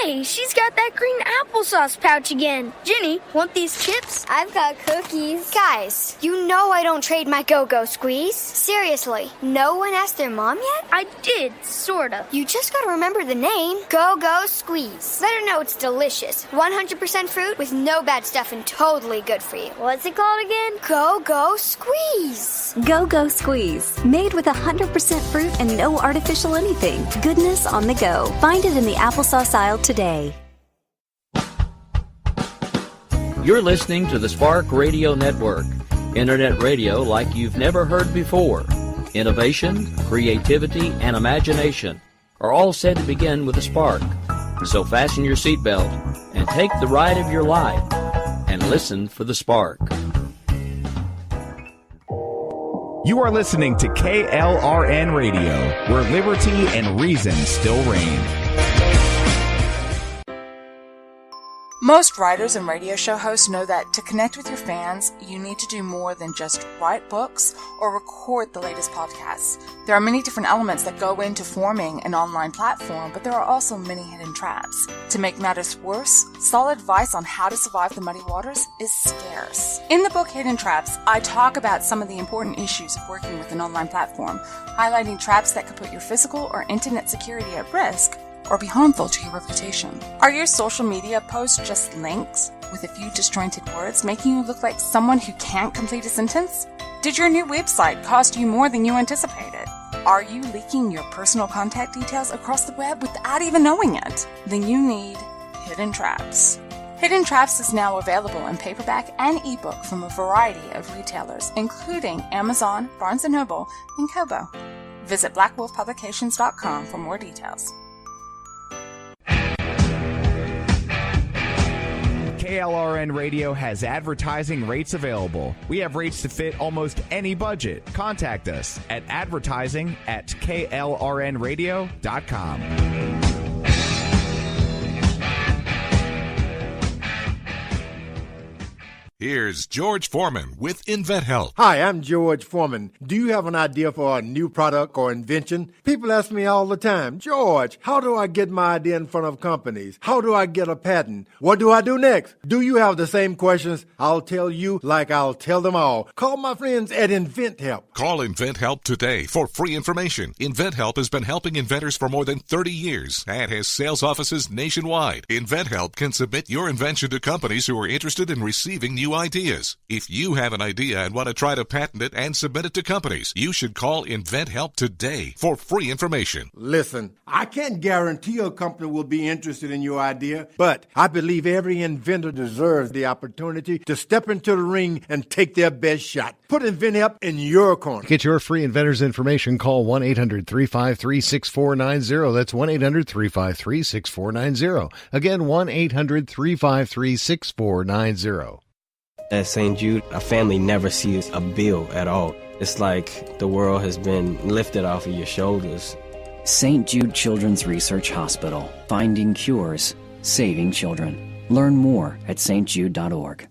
Hey, she's got that green applesauce pouch again. Ginny, want these chips? I've got cookies. Guys, you know I don't trade my Go-Go Squeeze. Seriously, no one asked their mom yet? I did, sorta. You just gotta remember the name. Go-Go Squeeze. Let her know it's delicious. 100% fruit with no bad stuff and totally good for you. What's it called again? Go-Go Squeeze. Go-Go Squeeze. Made with 100% fruit and no artificial anything. Goodness on the go. Find it in the applesauce aisle today. You're listening to the Spark Radio Network, Internet radio like you've never heard before. Innovation, creativity, and imagination are all said to begin with a spark. So fasten your seatbelt and take the ride of your life and listen for the spark. You are listening to KLRN Radio, where liberty and reason still reign. Most writers and radio show hosts know that to connect with your fans, you need to do more than just write books or record the latest podcasts. There are many different elements that go into forming an online platform, but there are also many hidden traps. To make matters worse, solid advice on how to survive the muddy waters is scarce. In the book Hidden Traps, I talk about some of the important issues of working with an online platform, highlighting traps that could put your physical or internet security at risk or be harmful to your reputation. Are your social media posts just links with a few disjointed words, making you look like someone who can't complete a sentence? Did your new website cost you more than you anticipated? Are you leaking your personal contact details across the web without even knowing it? Then you need Hidden Traps. Hidden Traps is now available in paperback and ebook from a variety of retailers, including Amazon, Barnes & Noble, and Kobo. Visit blackwolfpublications.com for more details. KLRN Radio has advertising rates available. We have rates to fit almost any budget. Contact us at advertising@klrnradio.com. Here's George Foreman with InventHelp. Hi, I'm George Foreman. Do you have an idea for a new product or invention? People ask me all the time, George, how do I get my idea in front of companies? How do I get a patent? What do I do next? Do you have the same questions? I'll tell you like I'll tell them all. Call my friends at InventHelp. Call InventHelp today for free information. InventHelp has been helping inventors for more than 30 years and has sales offices nationwide. InventHelp can submit your invention to companies who are interested in receiving new ideas. If you have an idea and want to try to patent it and submit it to companies, you should call InventHelp today for free information. Listen, I can't guarantee a company will be interested in your idea, but I believe every inventor deserves the opportunity to step into the ring and take their best shot. Put InventHelp in your corner. To get your free inventor's information, call 1-800-353-6490. That's 1-800-353-6490. Again, 1-800-353-6490. At St. Jude, a family never sees a bill at all. It's like the world has been lifted off of your shoulders. St. Jude Children's Research Hospital. Finding cures, saving children. Learn more at stjude.org.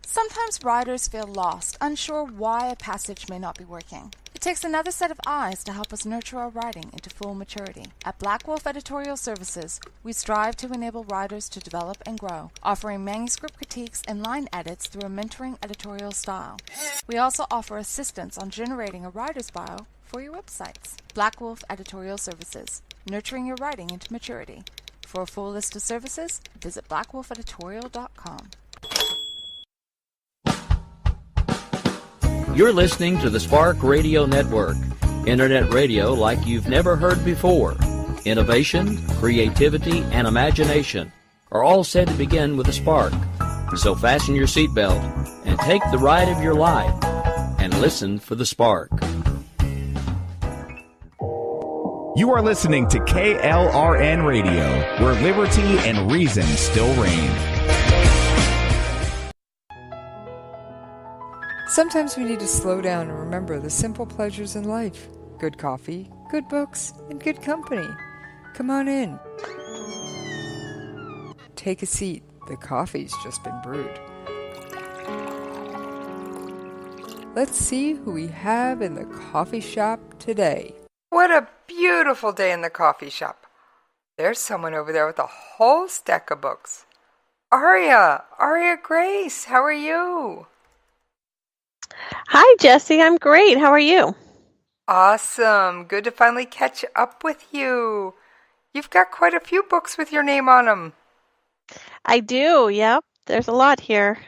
Sometimes writers feel lost, unsure why a passage may not be working. It takes another set of eyes to help us nurture our writing into full maturity. At Black Wolf Editorial Services, we strive to enable writers to develop and grow, offering manuscript critiques and line edits through a mentoring editorial style. We also offer assistance on generating a writer's bio for your websites. Black Wolf Editorial Services, nurturing your writing into maturity. For a full list of services, visit blackwolfeditorial.com. You're listening to the Spark Radio Network, Internet radio like you've never heard before. Innovation, creativity, and imagination are all said to begin with a spark. So fasten your seatbelt and take the ride of your life and listen for the spark. You are listening to KLRN Radio, where liberty and reason still reign. Sometimes we need to slow down and remember the simple pleasures in life. Good coffee, good books, and good company. Come on in. Take a seat. The coffee's just been brewed. Let's see who we have in the coffee shop today. What a beautiful day in the coffee shop. There's someone over there with a whole stack of books. Aria Grace, how are you? Hi, Jesse. I'm great. How are you? Awesome. Good to finally catch up with you. You've got quite a few books with your name on them. I do. Yep. There's a lot here.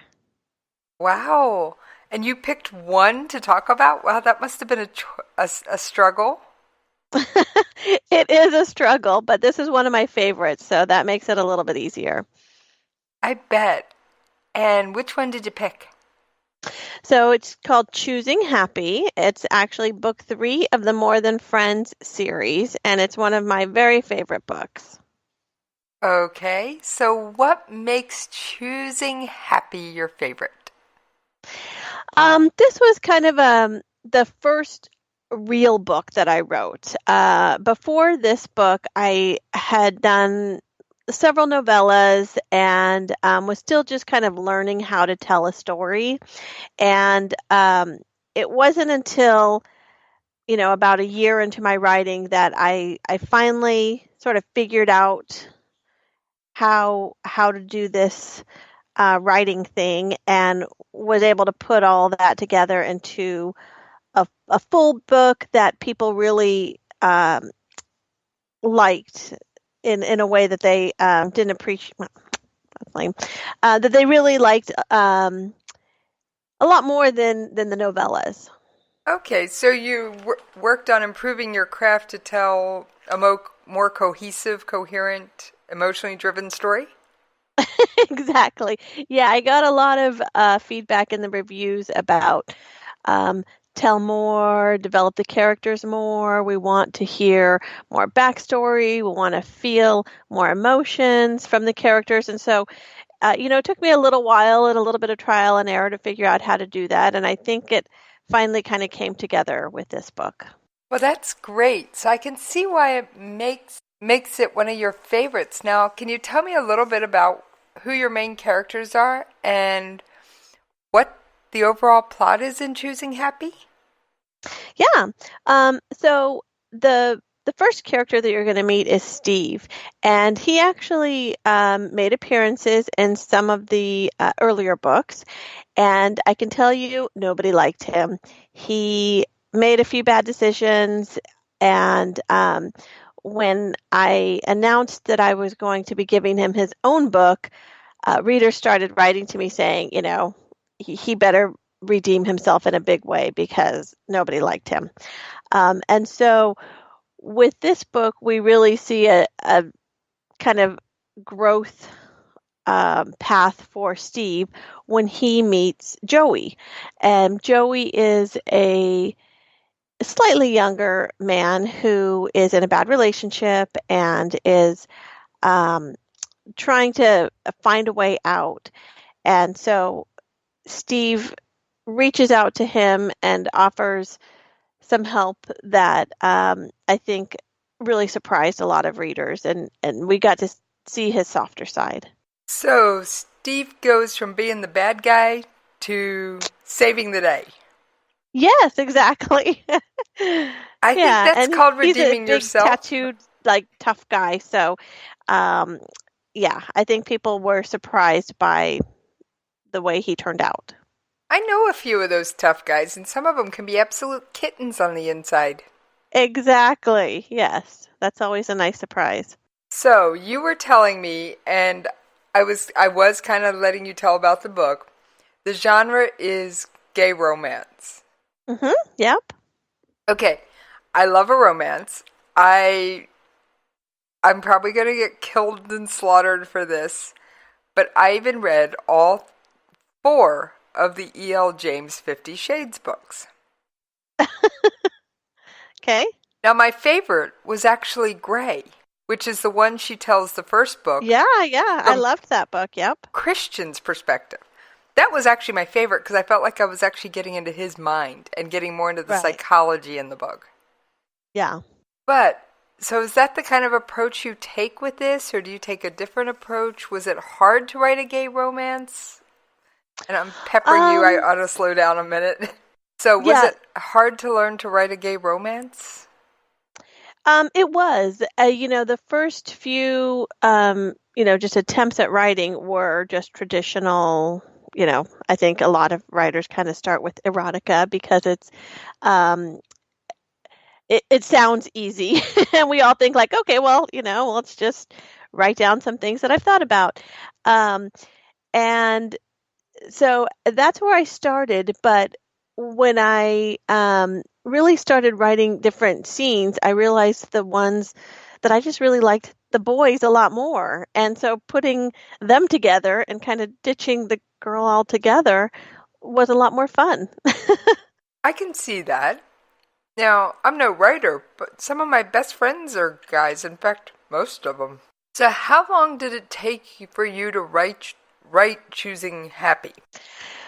Wow. And you picked one to talk about? Wow, that must have been a struggle. It is a struggle, but this is one of my favorites, so that makes it a little bit easier. I bet. And which one did you pick? So it's called Choosing Happy. It's actually book 3 of the More Than Friends series, and it's one of my very favorite books. Okay, so what makes Choosing Happy your favorite? This was kind of the first real book that I wrote. Before this book, I had done several novellas and was still just kind of learning how to tell a story. And it wasn't until, about a year into my writing that I finally sort of figured out how to do this writing thing and was able to put all that together into a full book that people really liked in a way that they didn't appreciate. Well, that's lame. That they really liked a lot more than the novellas. Okay, so you worked on improving your craft to tell a more cohesive, coherent, emotionally driven story? Exactly. Yeah, I got a lot of feedback in the reviews about tell more, develop the characters more. We want to hear more backstory. We want to feel more emotions from the characters. And so, it took me a little while and a little bit of trial and error to figure out how to do that. And I think it finally kind of came together with this book. Well, that's great. So I can see why it makes it one of your favorites. Now, can you tell me a little bit about who your main characters are and what the overall plot is in Choosing Happy? Yeah. So the first character that you're going to meet is Steve, and he actually made appearances in some of the earlier books, and I can tell you nobody liked him. He made a few bad decisions, and when I announced that I was going to be giving him his own book, readers started writing to me saying, he better redeem himself in a big way because nobody liked him. And so with this book, we really see a kind of growth path for Steve when he meets Joey. And Joey is a slightly younger man who is in a bad relationship and is trying to find a way out. And so Steve reaches out to him and offers some help that I think really surprised a lot of readers, and we got to see his softer side. So Steve goes from being the bad guy to saving the day. Yes, exactly. I think that's called redeeming yourself. He's a big tattooed, tough guy. So, I think people were surprised by the way he turned out. I know a few of those tough guys, and some of them can be absolute kittens on the inside. Exactly. Yes. That's always a nice surprise. So, you were telling me, and I was kind of letting you tell about the book. The genre is gay romance. Mm-hmm. Yep. Okay. I love a romance. I'm probably going to get killed and slaughtered for this, but I even read all 4 of the E.L. James 50 Shades books. Okay. Now, my favorite was actually Grey, which is the one she tells the first book. Yeah, I loved that book, yep. Christian's perspective. That was actually my favorite because I felt like I was actually getting into his mind and getting more into the psychology in the book. Yeah. But, so is that the kind of approach you take with this, or do you take a different approach? Was it hard to write a gay romance? And I'm peppering you, I ought to slow down a minute. So was it hard to learn to write a gay romance? It was, the first few, just attempts at writing were just traditional. I think a lot of writers kind of start with erotica because um, it sounds easy, and we all think like, okay, well, let's just write down some things that I've thought about, and so that's where I started. But when I really started writing different scenes, I realized the ones that I just really liked the boys a lot more. And so putting them together and kind of ditching the girl altogether was a lot more fun. I can see that. Now, I'm no writer, but some of my best friends are guys. In fact, most of them. So how long did it take for you to write Choosing Happy?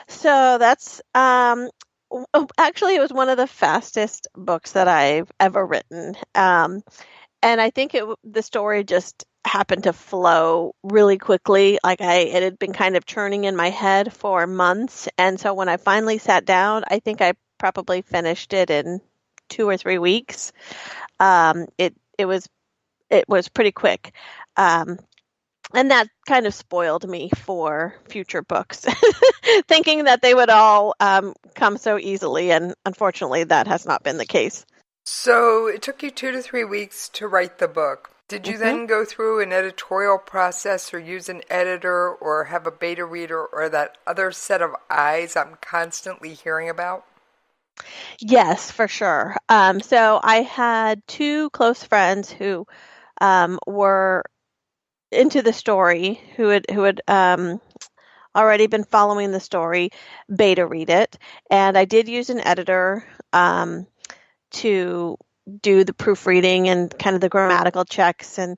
So that's actually, it was one of the fastest books that I've ever written. And I think the story just happened to flow really quickly. Like it had been kind of churning in my head for months. And so when I finally sat down, I think I probably finished it in 2 or 3 weeks. It was pretty quick. And that kind of spoiled me for future books, thinking that they would all come so easily. And unfortunately, that has not been the case. So it took you 2 to 3 weeks to write the book. Did you then go through an editorial process or use an editor or have a beta reader or that other set of eyes I'm constantly hearing about? Yes, for sure. So I had 2 close friends who were into the story, who had already been following the story, beta read it, and I did use an editor to do the proofreading and kind of the grammatical checks, and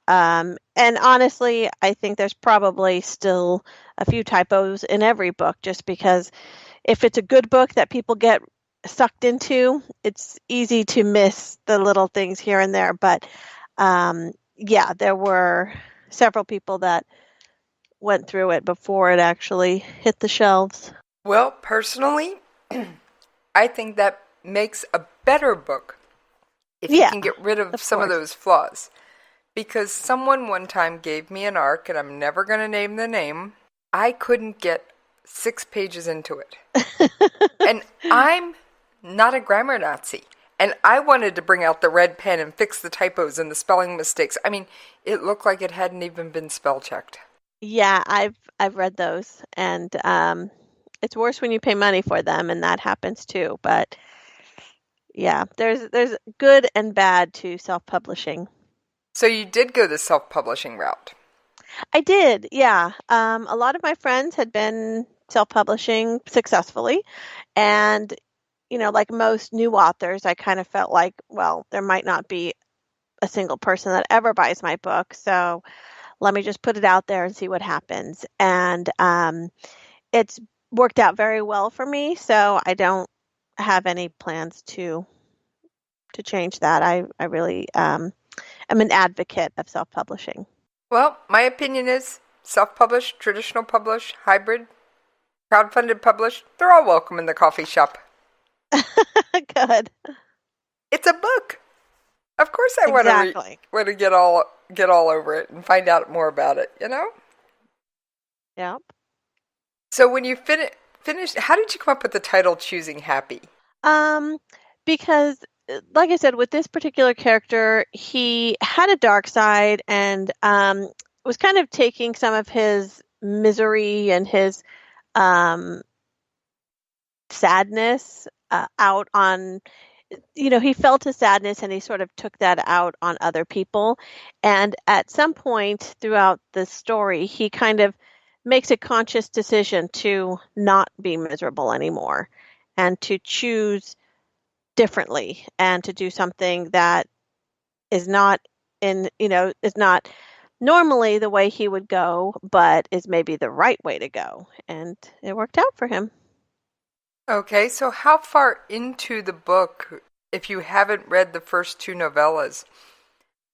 honestly, I think there's probably still a few typos in every book, just because if it's a good book that people get sucked into, it's easy to miss the little things here and there. But yeah, there were several people that went through it before it actually hit the shelves. Well, personally, I think that makes a better book if you can get rid of some of those flaws. Because someone one time gave me an arc, and I'm never going to name the name. I couldn't get 6 pages into it. And I'm not a grammar Nazi. And I wanted to bring out the red pen and fix the typos and the spelling mistakes. I mean, it looked like it hadn't even been spell checked. Yeah, I've read those, and it's worse when you pay money for them, and that happens too. But yeah, there's good and bad to self-publishing. So you did go the self-publishing route. I did, yeah. A lot of my friends had been self-publishing successfully, and like most new authors, I kind of felt like, well, there might not be a single person that ever buys my book, so let me just put it out there and see what happens. And it's worked out very well for me, so I don't have any plans to change that. I really am an advocate of self-publishing. Well, my opinion is self-published, traditional published, hybrid, crowdfunded published, they're all welcome in the coffee shop. Good. It's a book. Of course I want to get all over it and find out more about it, Yep. So when you finished, how did you come up with the title Choosing Happy? Because like I said, with this particular character, he had a dark side and was kind of taking some of his misery and his sadness out on, he felt his sadness and he sort of took that out on other people. And at some point throughout the story, he kind of makes a conscious decision to not be miserable anymore and to choose differently and to do something that is not is not normally the way he would go, but is maybe the right way to go. And it worked out for him. Okay, so how far into the book, if you haven't read the first 2 novellas,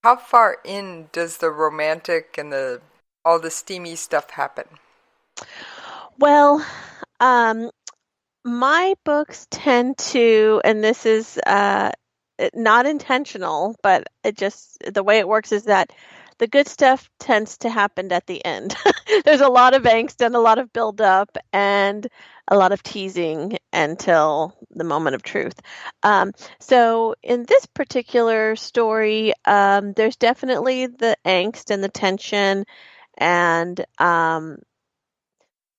how far in does the romantic and all the steamy stuff happen? Well, my books tend to, and this is not intentional, but it just, the way it works is that the good stuff tends to happen at the end. There's a lot of angst and a lot of buildup and a lot of teasing until the moment of truth. So in this particular story, there's definitely the angst and the tension, and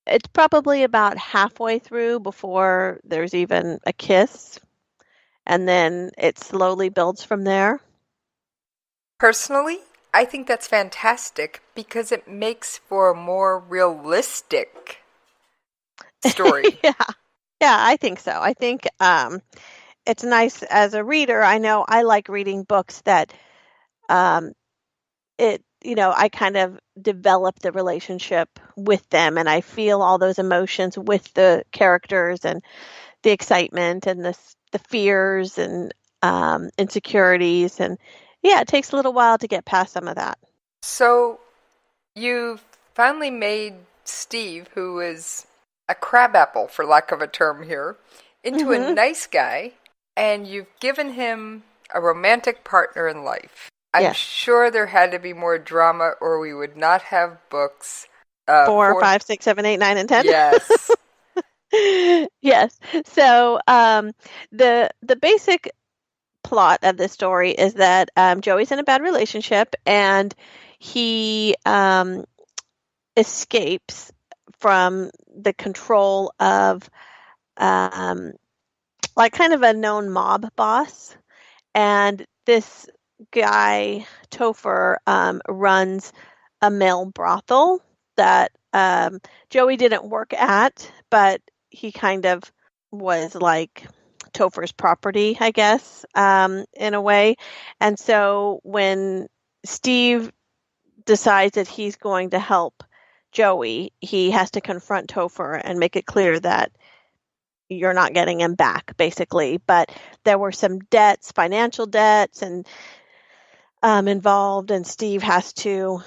it's probably about halfway through before there's even a kiss, and then it slowly builds from there. Personally, I think that's fantastic because it makes for a more realistic story. Yeah, I think so. I think it's nice as a reader. I know I like reading books that I kind of develop the relationship with them, and I feel all those emotions with the characters and the excitement and the fears and insecurities, and yeah, it takes a little while to get past some of that. So you finally made Steve, who is a crabapple, for lack of a term here, into a nice guy, and you've given him a romantic partner in life. I'm sure there had to be more drama, or we would not have books. 4, 5, 6, 7, 8, 9, and 10. Yes. Yes. So the basic plot of this story is that Joey's in a bad relationship, and he escapes from the control of like kind of a known mob boss, and this guy Topher runs a male brothel that Joey didn't work at, but he kind of was like Topher's property, I guess, in a way. And so when Steve decides that he's going to help Joey, he has to confront Topher and make it clear that you're not getting him back, basically. But there were some debts, financial debts, and involved, and Steve has to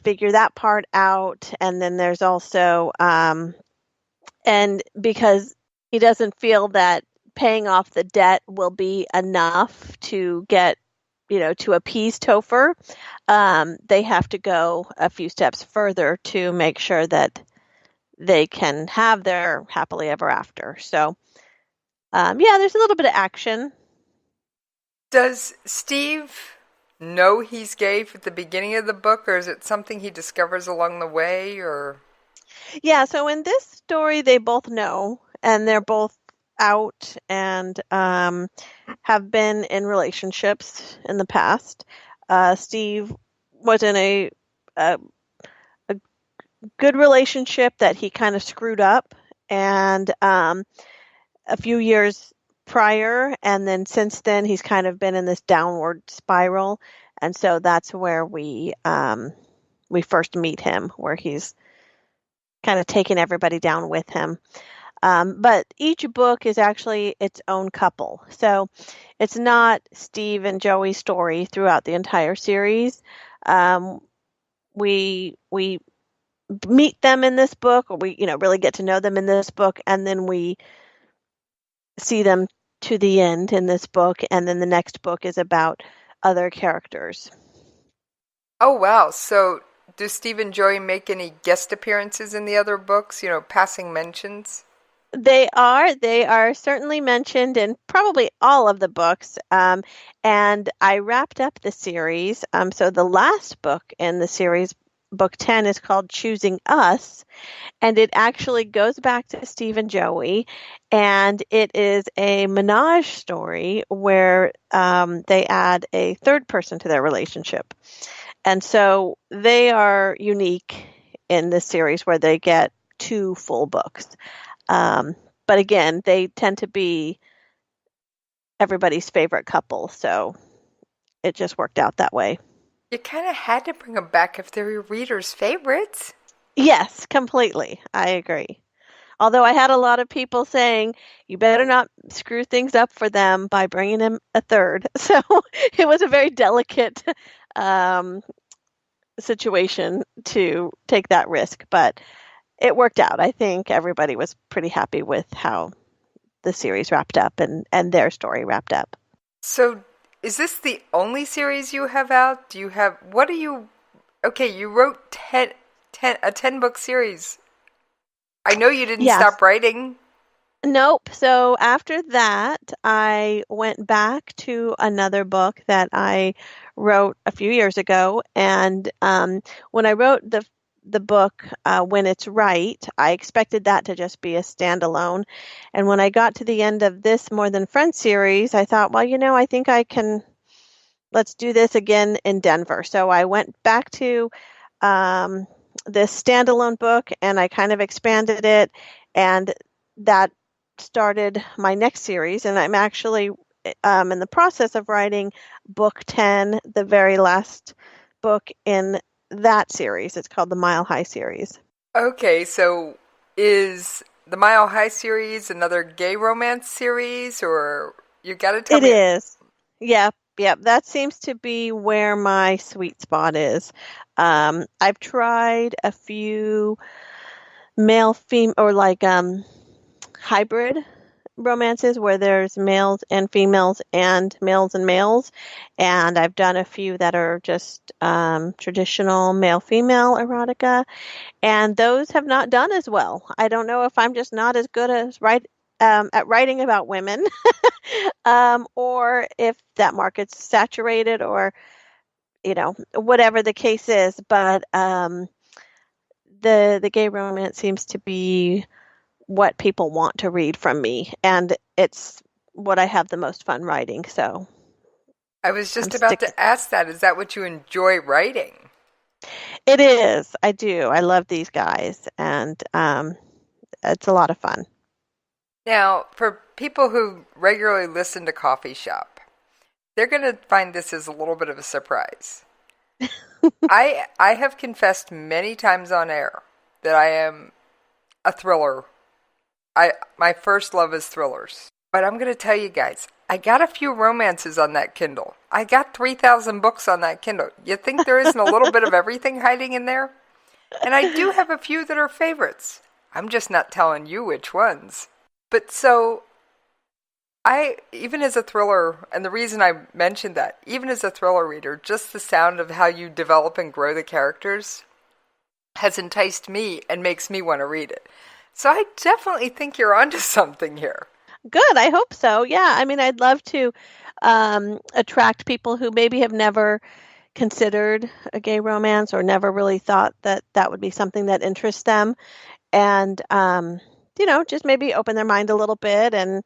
figure that part out. And then there's also, and because he doesn't feel that paying off the debt will be enough to get, to appease Topher, they have to go a few steps further to make sure that they can have their happily ever after. So, there's a little bit of action. Does Steve know he's gay at the beginning of the book, or is it something he discovers along the way, or? Yeah, so in this story, they both know, and they're both out and have been in relationships in the past. Steve was in a good relationship that he kind of screwed up, and a few years prior, and then since then he's kind of been in this downward spiral, and so that's where we first meet him, where he's kind of taking everybody down with him. But each book is actually its own couple, so it's not Steve and Joey's story throughout the entire series. We meet them in this book, or we really get to know them in this book, and then we see them to the end in this book, and then the next book is about other characters. Oh, wow. So do Steve and Joey make any guest appearances in the other books, passing mentions? They are certainly mentioned in probably all of the books, and I wrapped up the series. So the last book in the series, book 10, is called Choosing Us, and it actually goes back to Steve and Joey, and it is a menage story where they add a third person to their relationship. And so they are unique in this series where they get 2 full books. But again, they tend to be everybody's favorite couple, so it just worked out that way. You kind of had to bring them back if they're your readers' favorites. Yes, completely. I agree. Although I had a lot of people saying, you better not screw things up for them by bringing in a third. So it was a very delicate situation to take that risk, but it worked out. I think everybody was pretty happy with how the series wrapped up and their story wrapped up. So is this the only series you have out? Do you have, what do you, okay, you wrote a 10-book series. I know you didn't stop writing. Nope. So after that, I went back to another book that I wrote a few years ago. And when I wrote the book, When It's Right, I expected that to just be a standalone. And when I got to the end of this More Than Friends series, I thought, well, I think I can, let's do this again in Denver. So I went back to this standalone book and I kind of expanded it. And that started my next series, and I'm actually in the process of writing book 10, the very last book in that series. It's called the Mile High series. Okay, so is the Mile High series another gay romance series, or you got to tell me? It is. Yep. That seems to be where my sweet spot is. I've tried a few male-female or like hybrid romances where there's males and females and males and males, and I've done a few that are just traditional male-female erotica, and those have not done as well. I don't know if I'm just not as good as at writing about women, or if that market's saturated, or whatever the case is. But the gay romance seems to be what people want to read from me, and it's what I have the most fun writing. So I was just about to ask that. Is that what you enjoy writing? It is. I do. I love these guys, and it's a lot of fun. Now, for people who regularly listen to Coffee Shop, they're going to find this as a little bit of a surprise. I have confessed many times on air that I am a thriller. My first love is thrillers. But I'm going to tell you guys, I got a few romances on that Kindle. I got 3,000 books on that Kindle. You think there isn't a little bit of everything hiding in there? And I do have a few that are favorites. I'm just not telling you which ones. But so, even as a thriller, and the reason I mentioned that, even as a thriller reader, just the sound of how you develop and grow the characters has enticed me and makes me want to read it. So I definitely think you're onto something here. Good. I hope so. Yeah. I mean, I'd love to attract people who maybe have never considered a gay romance or never really thought that would be something that interests them. And, just maybe open their mind a little bit and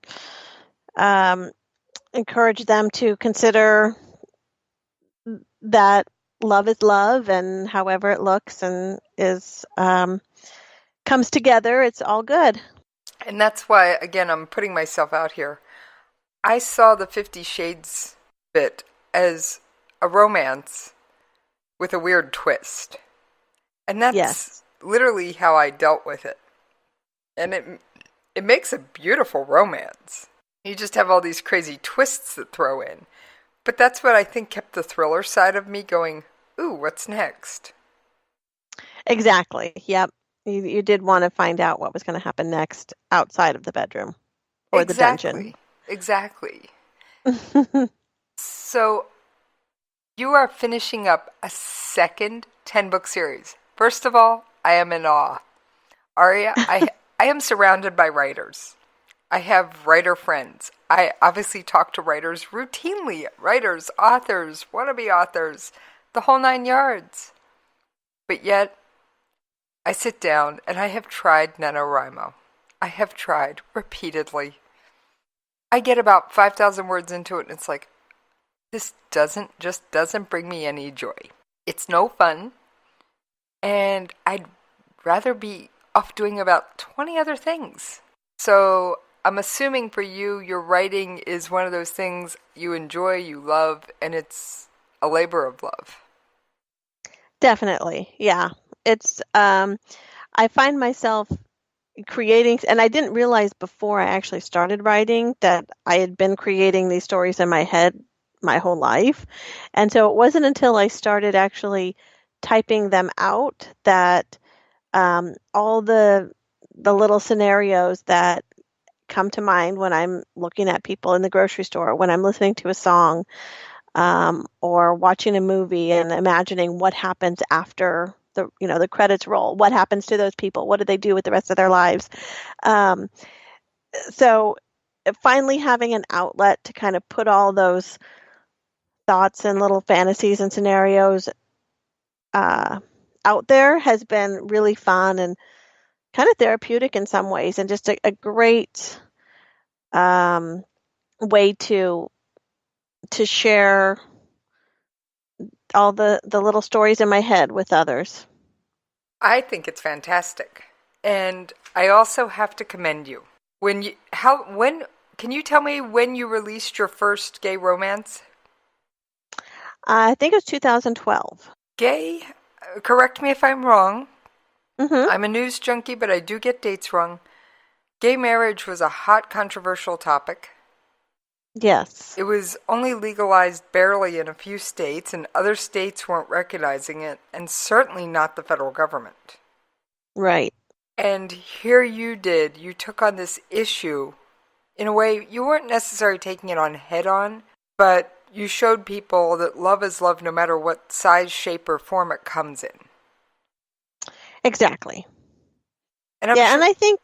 encourage them to consider that love is love, and however it looks and is comes together, it's all good. And that's why, again, I'm putting myself out here. I saw the 50 Shades bit as a romance with a weird twist. And that's literally how I dealt with it. And it makes a beautiful romance. You just have all these crazy twists that throw in. But that's what I think kept the thriller side of me going, ooh, what's next? Exactly. Yep. You did want to find out what was going to happen next outside of the bedroom or the dungeon. Exactly. So you are finishing up a second 10-book series. First of all, I am in awe. Aria, I am surrounded by writers. I have writer friends. I obviously talk to writers routinely. Writers, authors, wannabe authors, the whole 9 yards. But yet, I sit down and I have tried NaNoWriMo. I have tried repeatedly. I get about 5,000 words into it and it's like, this doesn't bring me any joy. It's no fun. And I'd rather be off doing about 20 other things. So I'm assuming for you, your writing is one of those things you enjoy, you love, and it's a labor of love. Definitely. Yeah. It's, I find myself creating, and I didn't realize before I actually started writing that I had been creating these stories in my head my whole life. And so it wasn't until I started actually typing them out that all the little scenarios that come to mind when I'm looking at people in the grocery store, when I'm listening to a song, or watching a movie and imagining what happens after the credits roll. What happens to those people? What do they do with the rest of their lives? So finally having an outlet to kind of put all those thoughts and little fantasies and scenarios out there has been really fun and kind of therapeutic in some ways, and just a great way to share all the little stories in my head with others. I think it's fantastic. And I also have to commend you. Can you tell me when you released your first gay romance? I think it was 2012. Gay? Correct me if I'm wrong. Mm-hmm. I'm a news junkie, but I do get dates wrong. Gay marriage was a hot, controversial topic. Yes. It was only legalized barely in a few states, and other states weren't recognizing it, and certainly not the federal government. Right. And here you took on this issue. In a way, you weren't necessarily taking it on head-on, but you showed people that love is love no matter what size, shape, or form it comes in. Exactly. And and I think...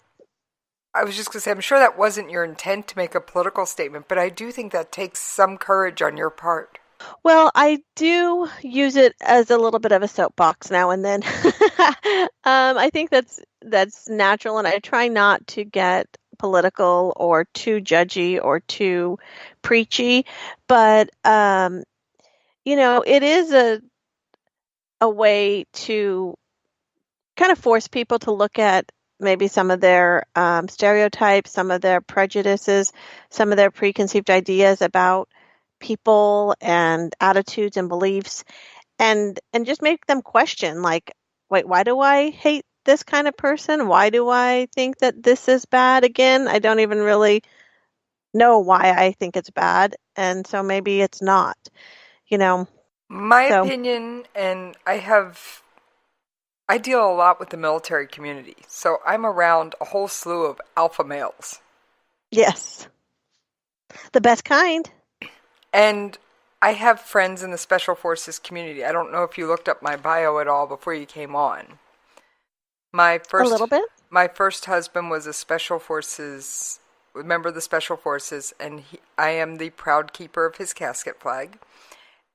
I was just going to say, I'm sure that wasn't your intent to make a political statement, but I do think that takes some courage on your part. Well, I do use it as a little bit of a soapbox now and then. I think that's natural, and I try not to get political or too judgy or too preachy, but it is a way to kind of force people to look at maybe some of their stereotypes, some of their prejudices, some of their preconceived ideas about people and attitudes and beliefs, and just make them question, like, wait, why do I hate this kind of person? Why do I think that this is bad again? I don't even really know why I think it's bad, and so maybe it's not, My opinion, and I deal a lot with the military community, so I'm around a whole slew of alpha males. Yes. The best kind. And I have friends in the Special Forces community. I don't know if you looked up my bio at all before you came on. A little bit. My first husband was a member of the Special Forces, and I am the proud keeper of his casket flag.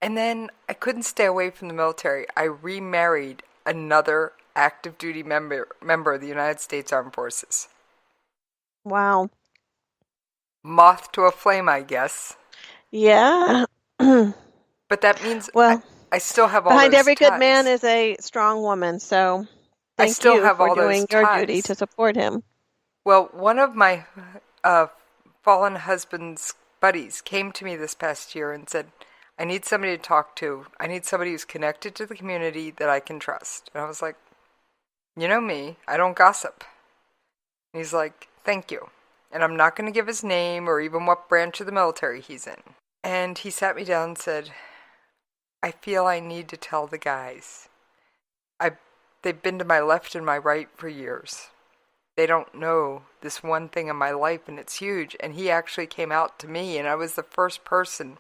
And then I couldn't stay away from the military. I remarried another active duty member of the United States Armed Forces. Wow. Moth to a flame, I guess. Yeah. But that means I still have all behind those every ties. Good man is a strong woman, so thank still you have for all those doing your ties. duty to support him. Well, one of my fallen husband's buddies came to me this past year and said, I need somebody to talk to. I need somebody who's connected to the community that I can trust. And I was like, you know me, I don't gossip. And he's like, thank you. And I'm not going to give his name or even what branch of the military he's in. And he sat me down and said, I feel I need to tell the guys. They've been to my left and my right for years. They don't know this one thing in my life, and it's huge. And he actually came out to me, and I was the first person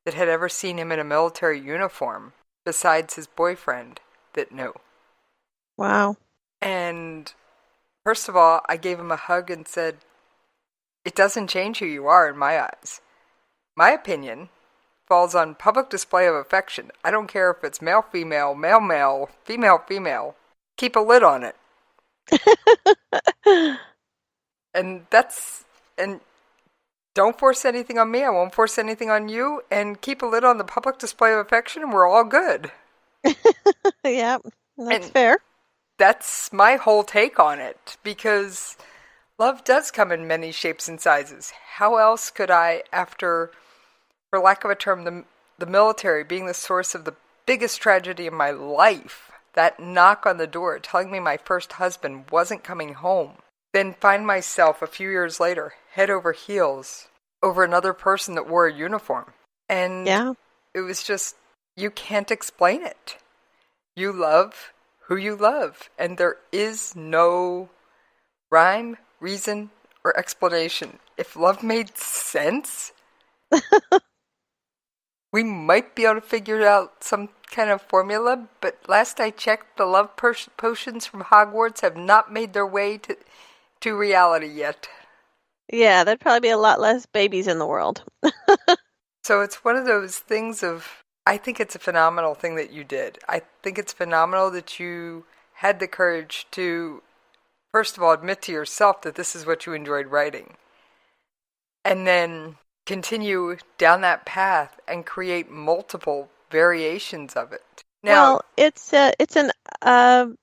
that had ever seen him in a military uniform, besides his boyfriend, that knew. Wow. And first of all, I gave him a hug and said, it doesn't change who you are in my eyes. My opinion falls on public display of affection. I don't care if it's male, female, male, male, female, female. Keep a lid on it. And don't force anything on me. I won't force anything on you. And keep a lid on the public display of affection, and we're all good. Yeah, that's fair. That's my whole take on it, because love does come in many shapes and sizes. How else could I, after, for lack of a term, the military being the source of the biggest tragedy in my life, that knock on the door telling me my first husband wasn't coming home, then find myself a few years later head over heels over another person that wore a uniform. And it was just, you can't explain it. You love who you love, and there is no rhyme, reason, or explanation. If love made sense, We might be able to figure out some kind of formula, but last I checked, the love potions from Hogwarts have not made their way to reality yet. Yeah, there'd probably be a lot less babies in the world. So it's one of those things I think it's a phenomenal thing that you did. I think it's phenomenal that you had the courage to, first of all, admit to yourself that this is what you enjoyed writing. And then continue down that path and create multiple variations of it. Now, well,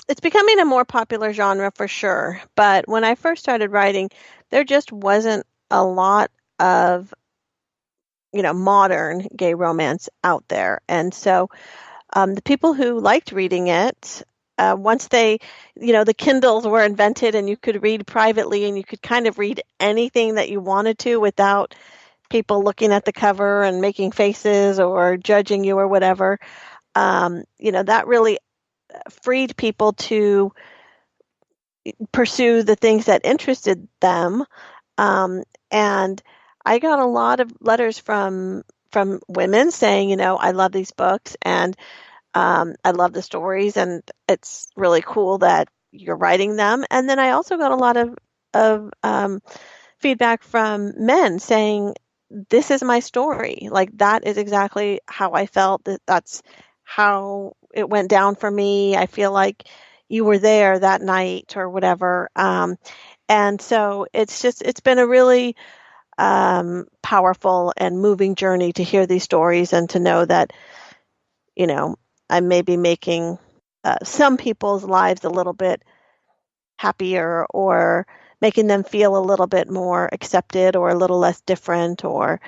it's becoming a more popular genre for sure. But when I first started writing, there just wasn't a lot of modern gay romance out there, and so the people who liked reading it, once the Kindles were invented and you could read privately and you could kind of read anything that you wanted to without people looking at the cover and making faces or judging you or whatever, that really freed people to pursue the things that interested them. And I got a lot of letters from women saying, I love these books and I love the stories, and it's really cool that you're writing them. And then I also got a lot of feedback from men saying, this is my story. Like, that is exactly how I felt. That's how it went down for me. I feel like you were there that night or whatever. And so it's been a really powerful and moving journey to hear these stories and to know that, I may be making some people's lives a little bit happier, or making them feel a little bit more accepted or a little less different, or,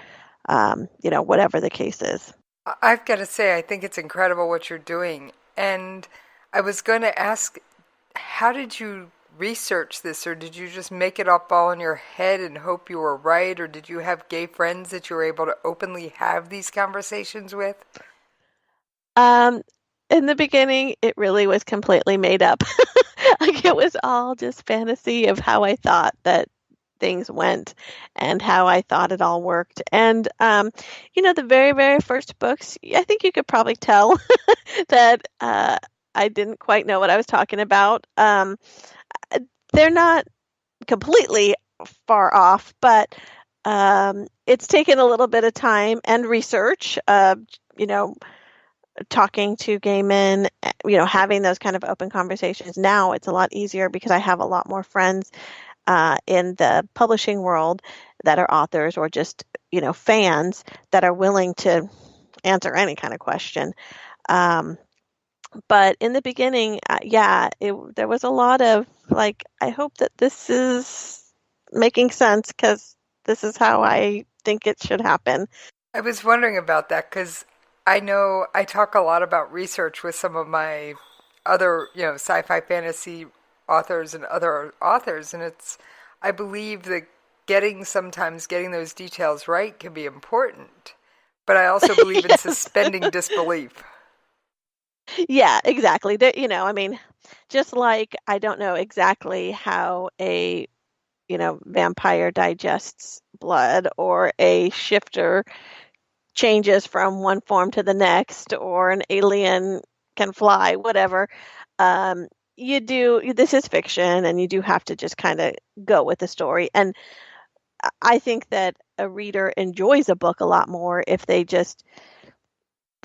whatever the case is. I've got to say, I think it's incredible what you're doing. And I was going to ask, how did you research this, or did you just make it up all in your head and hope you were right, or did you have gay friends that you were able to openly have these conversations with? In the beginning, it really was completely made up. Like, it was all just fantasy of how I thought that things went and how I thought it all worked. And, the very, very first books, I think you could probably tell that I didn't quite know what I was talking about. They're not completely far off, but it's taken a little bit of time and research, talking to gay men, having those kind of open conversations. Now it's a lot easier because I have a lot more friends in the publishing world that are authors or just, fans that are willing to answer any kind of question. But in the beginning, there was a lot of like, I hope that this is making sense because this is how I think it should happen. I was wondering about that because I know I talk a lot about research with some of my other, sci-fi fantasy authors and other authors, and I believe that sometimes getting those details right can be important, but I also believe in suspending disbelief. Yeah, exactly. Just like I don't know exactly how a, vampire digests blood, or a shifter changes from one form to the next, or an alien can fly, whatever. This is fiction, and you do have to just kind of go with the story. And I think that a reader enjoys a book a lot more if they just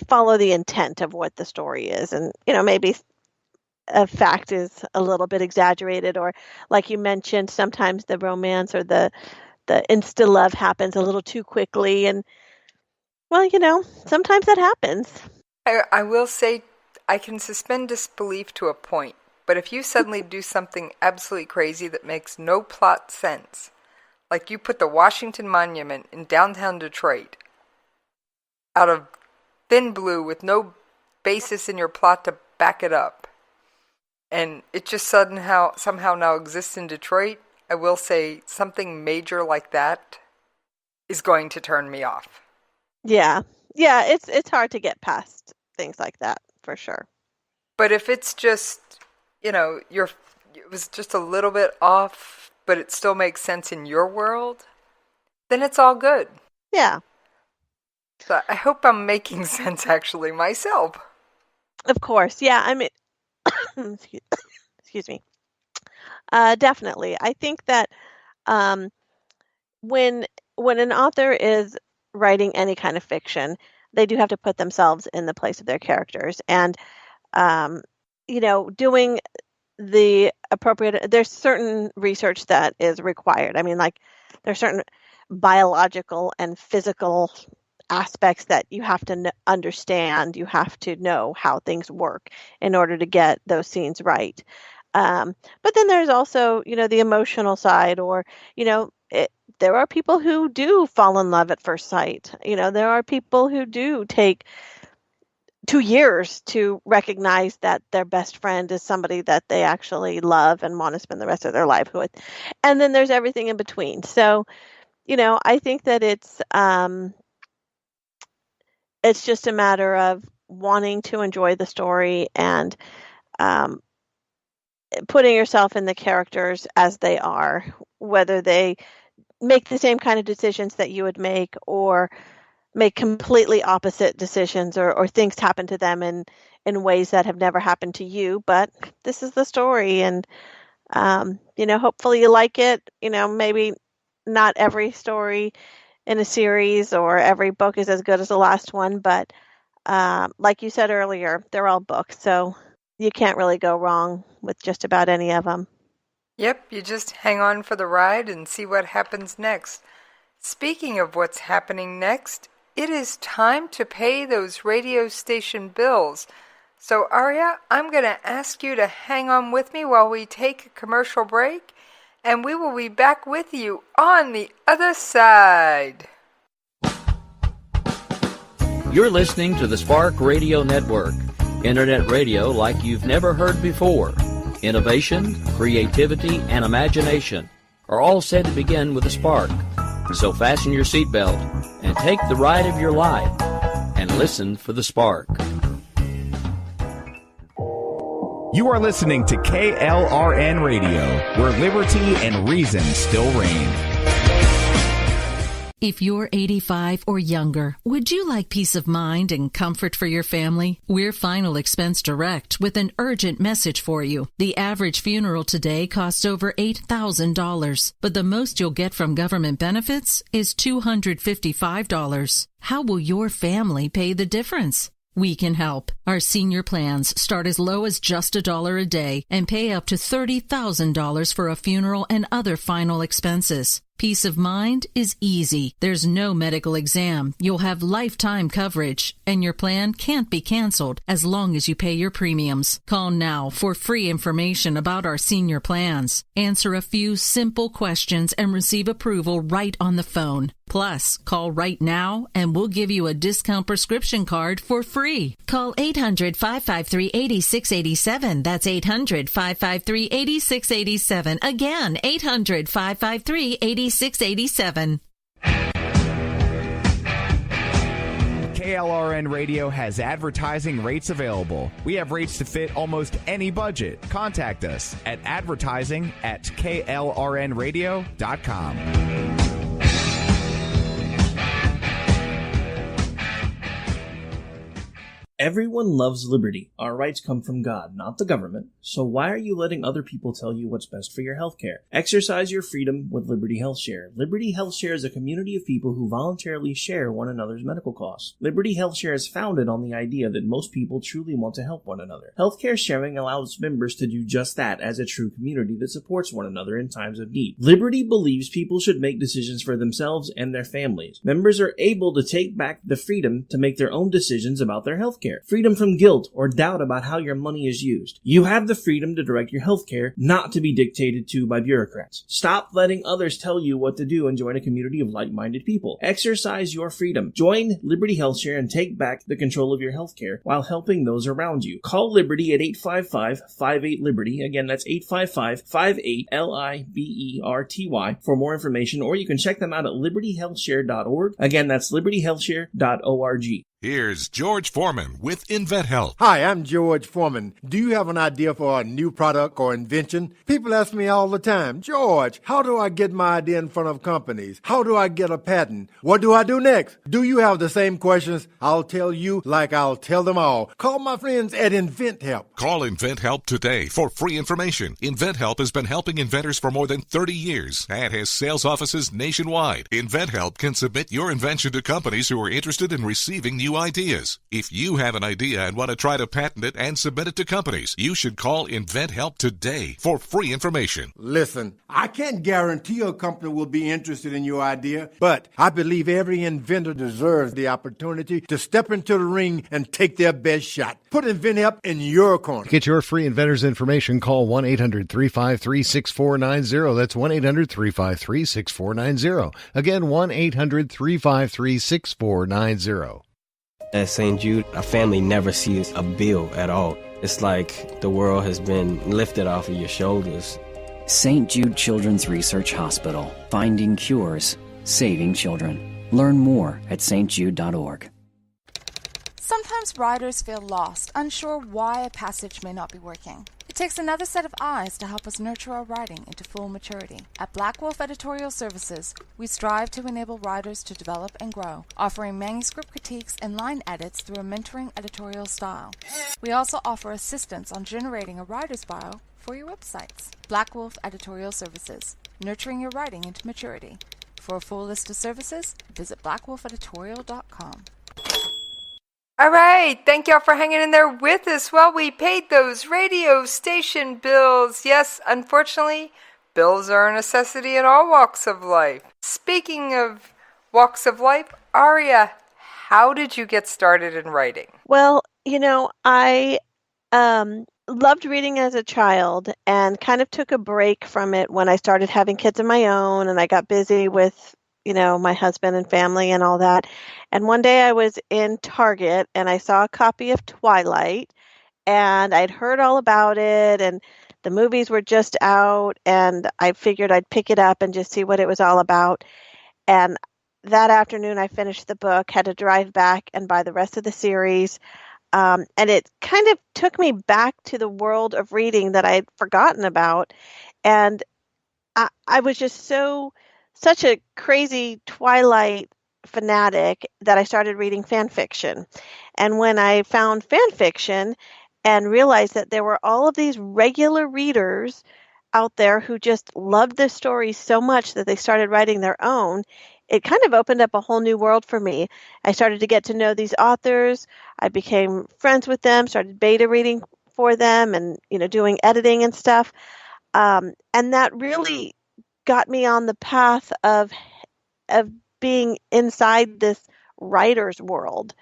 follow the intent of what the story is. And, maybe a fact is a little bit exaggerated, or like you mentioned, sometimes the romance or the insta love happens a little too quickly. And, well, sometimes that happens. I will say I can suspend disbelief to a point, but if you suddenly do something absolutely crazy that makes no plot sense, like you put the Washington Monument in downtown Detroit out of thin blue with no basis in your plot to back it up, and it just somehow now exists in Detroit, I will say something major like that is going to turn me off. Yeah, it's hard to get past things like that for sure. But if it's just, it was just a little bit off, but it still makes sense in your world, then it's all good. Yeah. So I hope I'm making sense actually myself. Of course. Yeah, I mean, excuse me. Definitely. I think that um, when an author is writing any kind of fiction, they do have to put themselves in the place of their characters, and doing the appropriate. There's certain research that is required. I mean, like there's certain biological and physical aspects that you have to understand. You have to know how things work in order to get those scenes right. But then there's also, the emotional side, or, there are people who do fall in love at first sight. There are people who do take 2 years to recognize that their best friend is somebody that they actually love and want to spend the rest of their life with. And then there's everything in between. So, I think that it's just a matter of wanting to enjoy the story and putting yourself in the characters as they are, whether they make the same kind of decisions that you would make or make completely opposite decisions, or things happen to them in ways that have never happened to you. But this is the story, and hopefully you like it. Maybe not every story in a series or every book is as good as the last one, but like you said earlier, they're all books, so you can't really go wrong with just about any of them. Yep, you just hang on for the ride and see what happens next. Speaking of what's happening next, it is time to pay those radio station bills. So Aria, I'm going to ask you to hang on with me while we take a commercial break, and we will be back with you on the other side. You're listening to the Spark Radio Network, Internet radio like you've never heard before. Innovation, creativity, and imagination are all said to begin with a spark. So fasten your seatbelt and take the ride of your life and listen for the spark. You are listening to KLRN Radio, where liberty and reason still reign. If you're 85 or younger, would you like peace of mind and comfort for your family? We're Final Expense Direct with an urgent message for you. The average funeral today costs over $8,000, but the most you'll get from government benefits is $255. How will your family pay the difference? We can help. Our senior plans start as low as just $1 a day and pay up to $30,000 for a funeral and other final expenses. Peace of mind is easy. There's no medical exam. You'll have lifetime coverage, and your plan can't be canceled as long as you pay your premiums. Call now for free information about our senior plans. Answer a few simple questions and receive approval right on the phone. Plus, call right now and we'll give you a discount prescription card for free. Call 800-553-8687. That's 800-553-8687. Again, 800-553-8687. KLRN Radio has advertising rates available. We have rates to fit almost any budget. Contact us at advertising@klrnradio.com. Everyone loves liberty. Our rights come from God, not the government. So why are you letting other people tell you what's best for your healthcare? Exercise your freedom with Liberty Health Share. Liberty Health Share is a community of people who voluntarily share one another's medical costs. Liberty Health Share is founded on the idea that most people truly want to help one another. Healthcare sharing allows members to do just that as a true community that supports one another in times of need. Liberty believes people should make decisions for themselves and their families. Members are able to take back the freedom to make their own decisions about their healthcare. Freedom from guilt or doubt about how your money is used. You have the freedom to direct your healthcare, not to be dictated to by bureaucrats. Stop letting others tell you what to do and join a community of like-minded people. Exercise your freedom. Join Liberty Health Share and take back the control of your healthcare while helping those around you. Call Liberty at 855-58-LIBERTY. Again, that's 855-58-LIBERTY for more information, or you can check them out at libertyhealthshare.org. Again, that's libertyhealthshare.org. Here's George Foreman with InventHelp. Hi, I'm George Foreman. Do you have an idea for a new product or invention? People ask me all the time, George, how do I get my idea in front of companies? How do I get a patent? What do I do next? Do you have the same questions? I'll tell you like I'll tell them all. Call my friends at InventHelp. Call InventHelp today for free information. InventHelp has been helping inventors for more than 30 years and has sales offices nationwide. InventHelp can submit your invention to companies who are interested in receiving new ideas. If you have an idea and want to try to patent it and submit it to companies, you should call InventHelp today for free information. Listen, I can't guarantee a company will be interested in your idea, but I believe every inventor deserves the opportunity to step into the ring and take their best shot. Put InventHelp in your corner. To get your free inventor's information, call 1-800-353-6490. That's 1-800-353-6490. Again, 1-800-353-6490. At St. Jude, a family never sees a bill at all. It's like the world has been lifted off of your shoulders. St. Jude Children's Research Hospital. Finding cures, saving children. Learn more at stjude.org. Sometimes writers feel lost, unsure why a passage may not be working. It takes another set of eyes to help us nurture our writing into full maturity. At Black Wolf Editorial Services, we strive to enable writers to develop and grow, offering manuscript critiques and line edits through a mentoring editorial style. We also offer assistance on generating a writer's bio for your websites. Black Wolf Editorial Services, nurturing your writing into maturity. For a full list of services, visit blackwolfeditorial.com. All right, thank y'all for hanging in there with us while we paid those radio station bills. Yes, unfortunately, bills are a necessity in all walks of life. Speaking of walks of life, Aria, how did you get started in writing? Well, I loved reading as a child and kind of took a break from it when I started having kids of my own and I got busy with my husband and family and all that. And one day I was in Target and I saw a copy of Twilight and I'd heard all about it and the movies were just out and I figured I'd pick it up and just see what it was all about. And that afternoon I finished the book, had to drive back and buy the rest of the series. And it kind of took me back to the world of reading that I'd forgotten about. And I was just such a crazy Twilight fanatic that I started reading fan fiction. And when I found fan fiction and realized that there were all of these regular readers out there who just loved the stories so much that they started writing their own, it kind of opened up a whole new world for me. I started to get to know these authors. I became friends with them, started beta reading for them and, doing editing and stuff. And that really got me on the path of being inside this writer's world.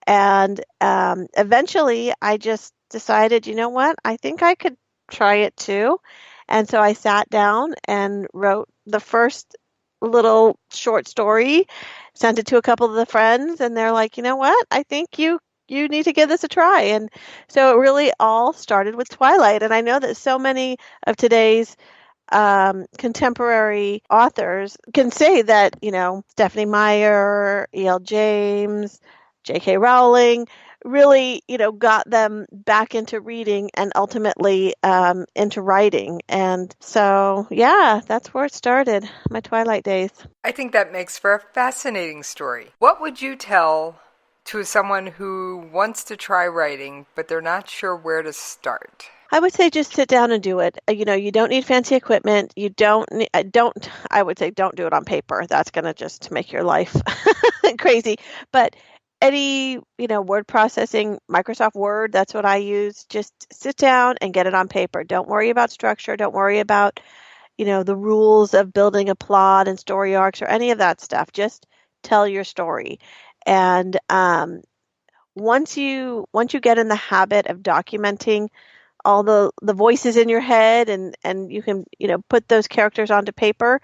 And eventually I just decided, you know what, I think I could try it too. And so I sat down and wrote the first little short story, sent it to a couple of the friends, and they're like, you know what, I think you need to give this a try. And so it really all started with Twilight. And I know that so many of today's contemporary authors can say that, Stephanie Meyer, E.L. James, J.K. Rowling really, got them back into reading and ultimately into writing. And so, yeah, that's where it started, my Twilight days. I think that makes for a fascinating story. What would you tell to someone who wants to try writing, but they're not sure where to start? I would say just sit down and do it. You don't need fancy equipment. I would say don't do it on paper. That's going to just make your life crazy. But any, word processing, Microsoft Word, that's what I use. Just sit down and get it on paper. Don't worry about structure. Don't worry about, the rules of building a plot and story arcs or any of that stuff. Just tell your story. And once you get in the habit of documenting all the voices in your head and you can, put those characters onto paper,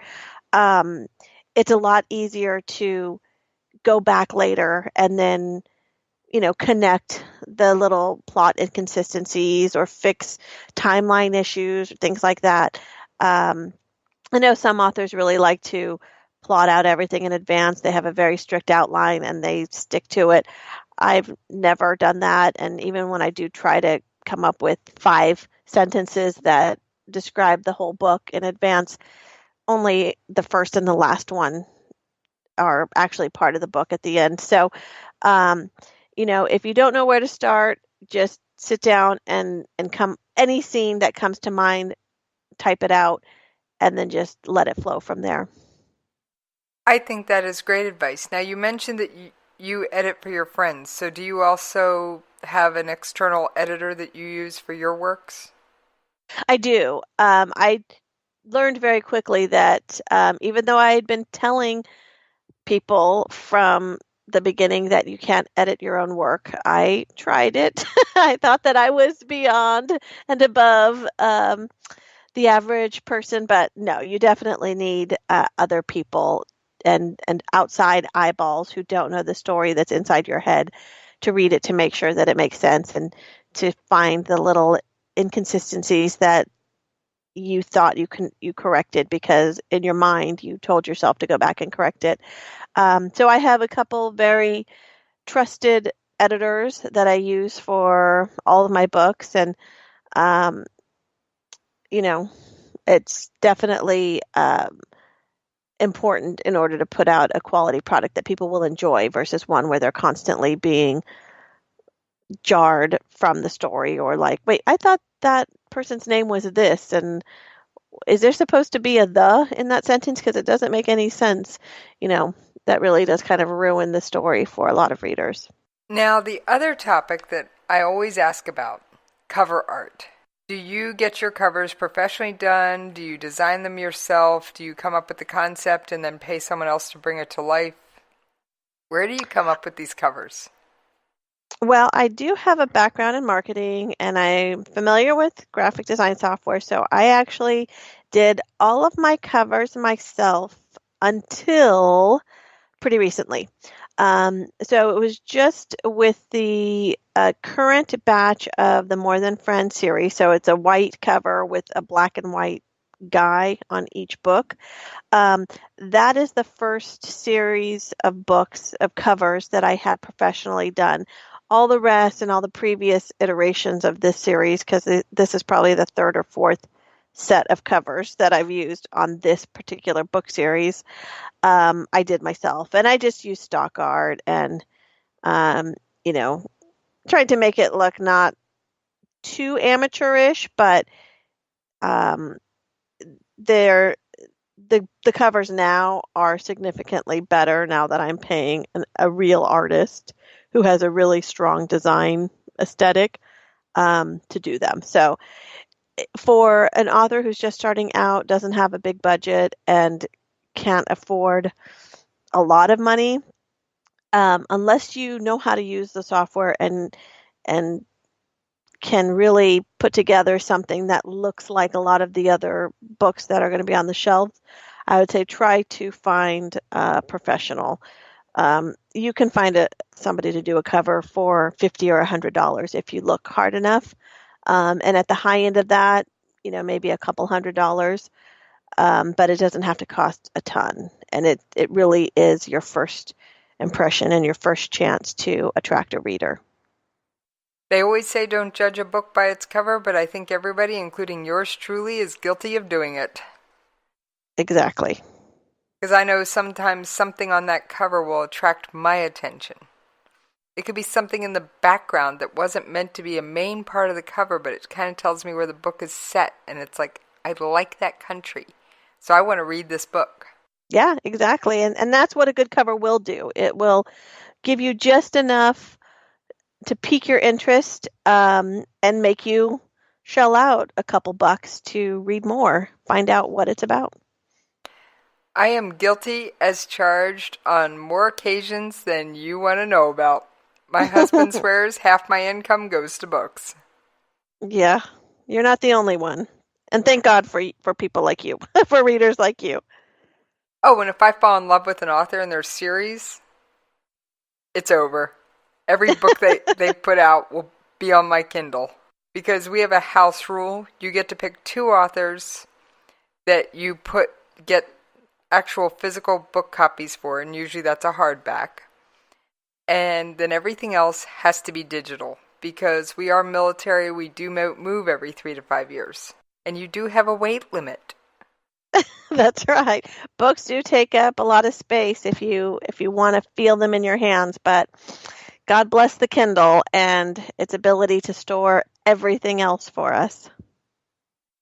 it's a lot easier to go back later and then, connect the little plot inconsistencies or fix timeline issues or things like that. I know some authors really like to plot out everything in advance. They have a very strict outline and they stick to it. I've never done that. And even when I do try to come up with 5 sentences that describe the whole book in advance, only the first and the last one are actually part of the book at the end. So, if you don't know where to start, just sit down and any scene that comes to mind, type it out, and then just let it flow from there. I think that is great advice. Now, you mentioned that you edit for your friends. So do you also have an external editor that you use for your works? I do. I learned very quickly that even though I had been telling people from the beginning that you can't edit your own work, I tried it. I thought that I was beyond and above the average person, but no, you definitely need other people and outside eyeballs who don't know the story that's inside your head to read it, to make sure that it makes sense and to find the little inconsistencies that you thought you corrected because in your mind you told yourself to go back and correct it. So I have a couple very trusted editors that I use for all of my books, and it's definitely important in order to put out a quality product that people will enjoy versus one where they're constantly being jarred from the story or like, wait, I thought that person's name was this, and is there supposed to be a "the" in that sentence? Because it doesn't make any sense. That really does kind of ruin the story for a lot of readers. Now, the other topic that I always ask about, cover art. Do you get your covers professionally done? Do you design them yourself? Do you come up with the concept and then pay someone else to bring it to life? Where do you come up with these covers? Well, I do have a background in marketing and I'm familiar with graphic design software. So I actually did all of my covers myself until pretty recently. So it was just with the current batch of the More Than Friends series. So it's a white cover with a black and white guy on each book. That is the first series of books, of covers that I had professionally done. All the rest and all the previous iterations of this series, because this is probably the 3rd or 4th set of covers that I've used on this particular book series, I did myself. And I just used stock art and, tried to make it look not too amateurish, but the covers now are significantly better now that I'm paying a real artist who has a really strong design aesthetic to do them. So for an author who's just starting out, doesn't have a big budget, and can't afford a lot of money, unless you know how to use the software and can really put together something that looks like a lot of the other books that are going to be on the shelf, I would say try to find a professional. You can find somebody to do a cover for $50 or $100 if you look hard enough. And at the high end of that, maybe a couple $100, but it doesn't have to cost a ton. And it really is your first impression and your first chance to attract a reader. They always say don't judge a book by its cover, but I think everybody, including yours truly, is guilty of doing it. Exactly. Because I know sometimes something on that cover will attract my attention. It could be something in the background that wasn't meant to be a main part of the cover, but it kind of tells me where the book is set, and it's like, I like that country, so I want to read this book. Yeah, exactly. And that's what a good cover will do. It will give you just enough to pique your interest and make you shell out a couple bucks to read more, find out what it's about. I am guilty as charged on more occasions than you want to know about. My husband swears half my income goes to books. Yeah, you're not the only one. And thank God for people like you, for readers like you. Oh, and if I fall in love with an author and their series, it's over. Every book they put out will be on my Kindle. Because we have a house rule. You get to pick 2 authors that you get actual physical book copies for, and usually that's a hardback. And then everything else has to be digital because we are military. We do move every 3 to 5 years. And you do have a weight limit. That's right. Books do take up a lot of space if you want to feel them in your hands, but God bless the Kindle and its ability to store everything else for us.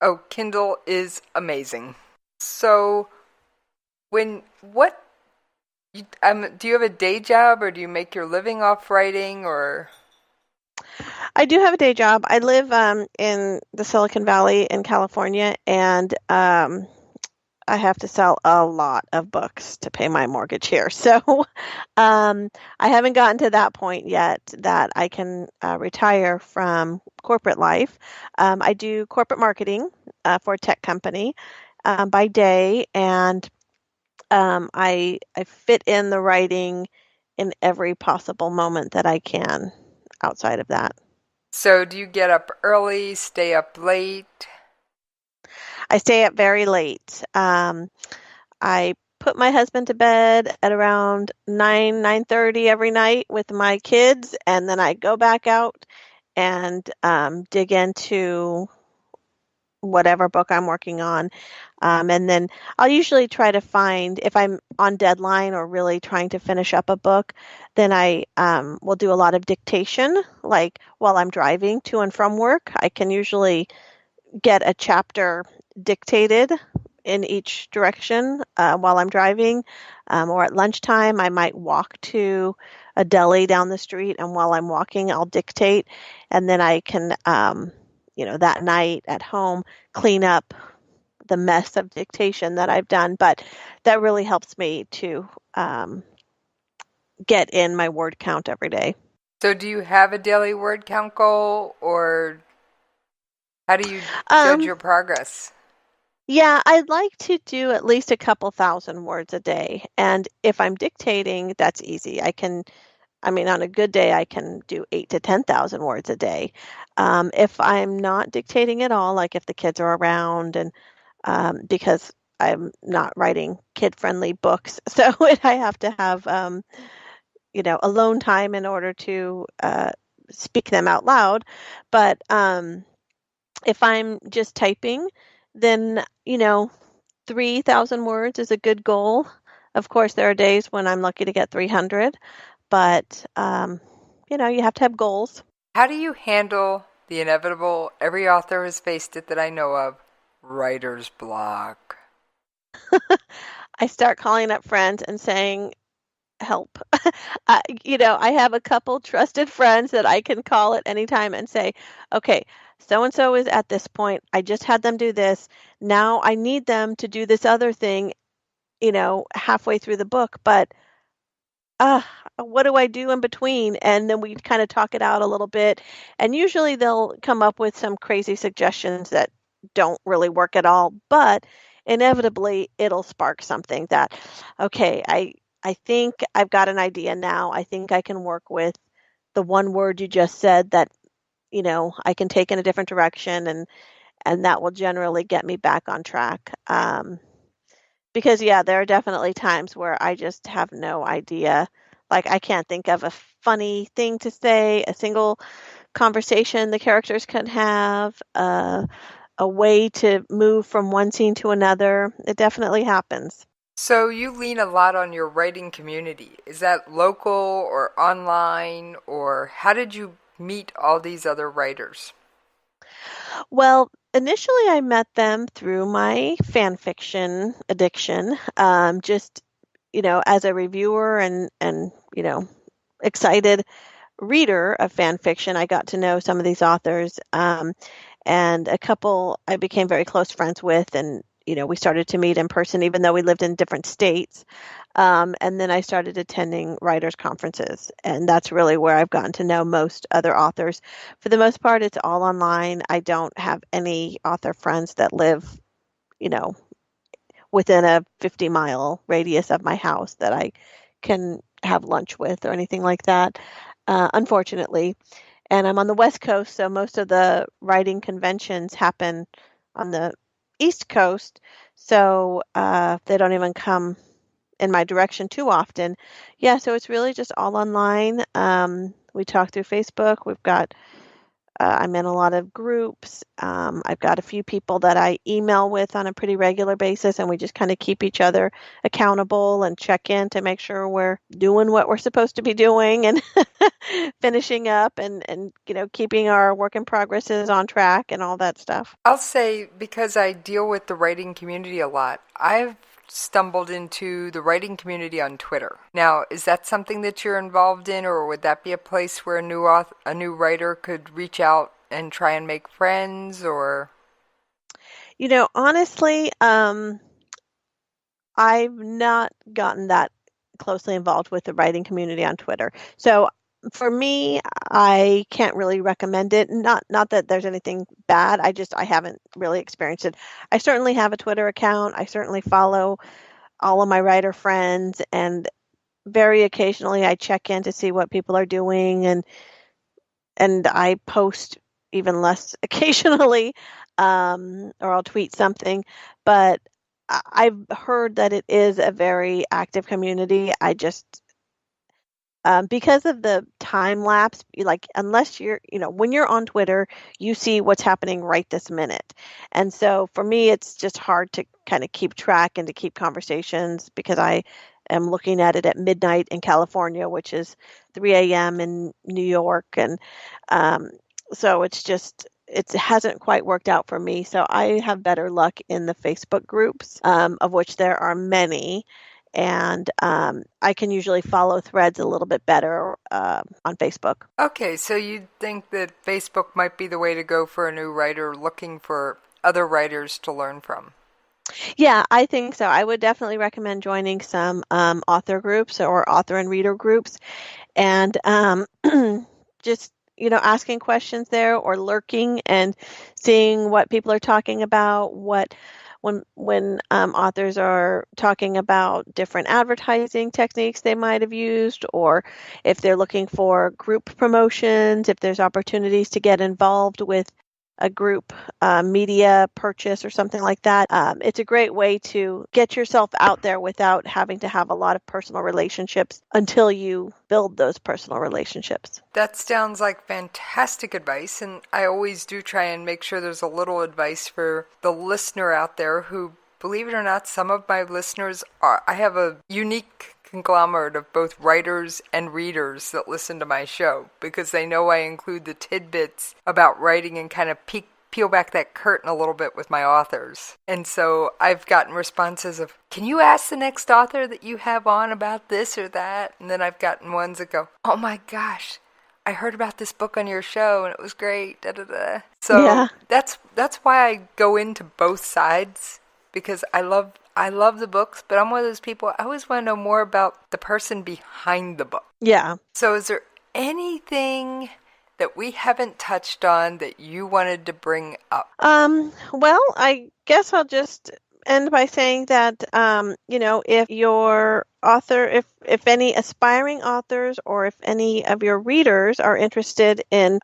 Oh, Kindle is amazing. So, do you have a day job, or do you make your living off writing, or? I do have a day job. I live in the Silicon Valley in California, and I have to sell a lot of books to pay my mortgage here. So I haven't gotten to that point yet that I can retire from corporate life. I do corporate marketing for a tech company by day, and I fit in the writing in every possible moment that I can outside of that. So do you get up early, stay up late? I stay up very late. I put my husband to bed at around 9:30 every night with my kids, and then I go back out and dig into whatever book I'm working on. And then I'll usually try to find, if I'm on deadline or really trying to finish up a book, then I will do a lot of dictation, like while I'm driving to and from work. I can usually get a chapter dictated in each direction while I'm driving, or at lunchtime I might walk to a deli down the street, and while I'm walking I'll dictate, and then I can that night at home clean up the mess of dictation that I've done. But that really helps me to get in my word count every day. So do you have a daily word count goal, or how do you judge your progress? Yeah, I'd like to do at least a couple thousand words a day. And if I'm dictating, that's easy. On a good day, I can do 8,000 to 10,000 words a day. If I'm not dictating at all, like if the kids are around, and because I'm not writing kid-friendly books, so I have to have, alone time in order to speak them out loud. But if I'm just typing, then 3,000 words is a good goal. Of course, there are days when I'm lucky to get 300, but you have to have goals. How do you handle the inevitable, every author has faced it that I know of, writer's block? I start calling up friends and saying, help. I have a couple trusted friends that I can call at any time and say, okay, so-and-so is at this point. I just had them do this. Now I need them to do this other thing, halfway through the book. But what do I do in between? And then we kind of talk it out a little bit. And usually they'll come up with some crazy suggestions that don't really work at all. But inevitably, it'll spark something that, okay, I think I've got an idea now. I think I can work with the one word you just said that, I can take in a different direction, and that will generally get me back on track. Because, there are definitely times where I just have no idea. Like, I can't think of a funny thing to say, a single conversation the characters can have, a way to move from one scene to another. It definitely happens. So you lean a lot on your writing community. Is that local or online, or how did you meet all these other writers? Well, initially I met them through my fan fiction addiction, just, as a reviewer and excited reader of fan fiction. I got to know some of these authors, and a couple I became very close friends with, and we started to meet in person, even though we lived in different states. And then I started attending writers' conferences, and that's really where I've gotten to know most other authors. For the most part, it's all online. I don't have any author friends that live, within a 50-mile radius of my house that I can have lunch with or anything like that, unfortunately. And I'm on the West Coast, so most of the writing conventions happen on the East Coast, so they don't even come in my direction too often. Yeah, so it's really just all online. We talk through Facebook. I'm in a lot of groups. I've got a few people that I email with on a pretty regular basis, and we just kind of keep each other accountable and check in to make sure we're doing what we're supposed to be doing and finishing up and keeping our work in progresses on track and all that stuff. I'll say, because I deal with the writing community a lot, I've stumbled into the writing community on Twitter. Now, is that something that you're involved in, or would that be a place where a new writer could reach out and try and make friends? Or, honestly, I've not gotten that closely involved with the writing community on Twitter. So for me, I can't really recommend it. Not that there's anything bad. I haven't really experienced it. I certainly have a Twitter account. I certainly follow all of my writer friends, and very occasionally I check in to see what people are doing, and I post even less occasionally, or I'll tweet something. But I've heard that it is a very active community. I just because of the time lapse, unless when you're on Twitter, you see what's happening right this minute. And so for me, it's just hard to kind of keep track and to keep conversations, because I am looking at it at midnight in California, which is 3 a.m. in New York. And so it hasn't quite worked out for me. So I have better luck in the Facebook groups, of which there are many. And I can usually follow threads a little bit better on Facebook. Okay, so you think that Facebook might be the way to go for a new writer looking for other writers to learn from? Yeah, I think so. I would definitely recommend joining some author groups or author and reader groups, and just asking questions there, or lurking and seeing what people are talking about, when authors are talking about different advertising techniques they might have used, or if they're looking for group promotions, if there's opportunities to get involved with a group media purchase or something like that. It's a great way to get yourself out there without having to have a lot of personal relationships until you build those personal relationships. That sounds like fantastic advice, and I always do try and make sure there's a little advice for the listener out there who, believe it or not, some of my listeners I have a unique conglomerate of both writers and readers that listen to my show, because they know I include the tidbits about writing and kind of peel back that curtain a little bit with my authors. And so I've gotten responses of, can you ask the next author that you have on about this or that? And then I've gotten ones that go, oh my gosh, I heard about this book on your show and it was great, da da da. So yeah. That's why I go into both sides, because I love the books, but I'm one of those people, I always want to know more about the person behind the book. Yeah. So is there anything that we haven't touched on that you wanted to bring up? Well, I guess I'll just end by saying that, if your author, if any aspiring authors, or if any of your readers are interested in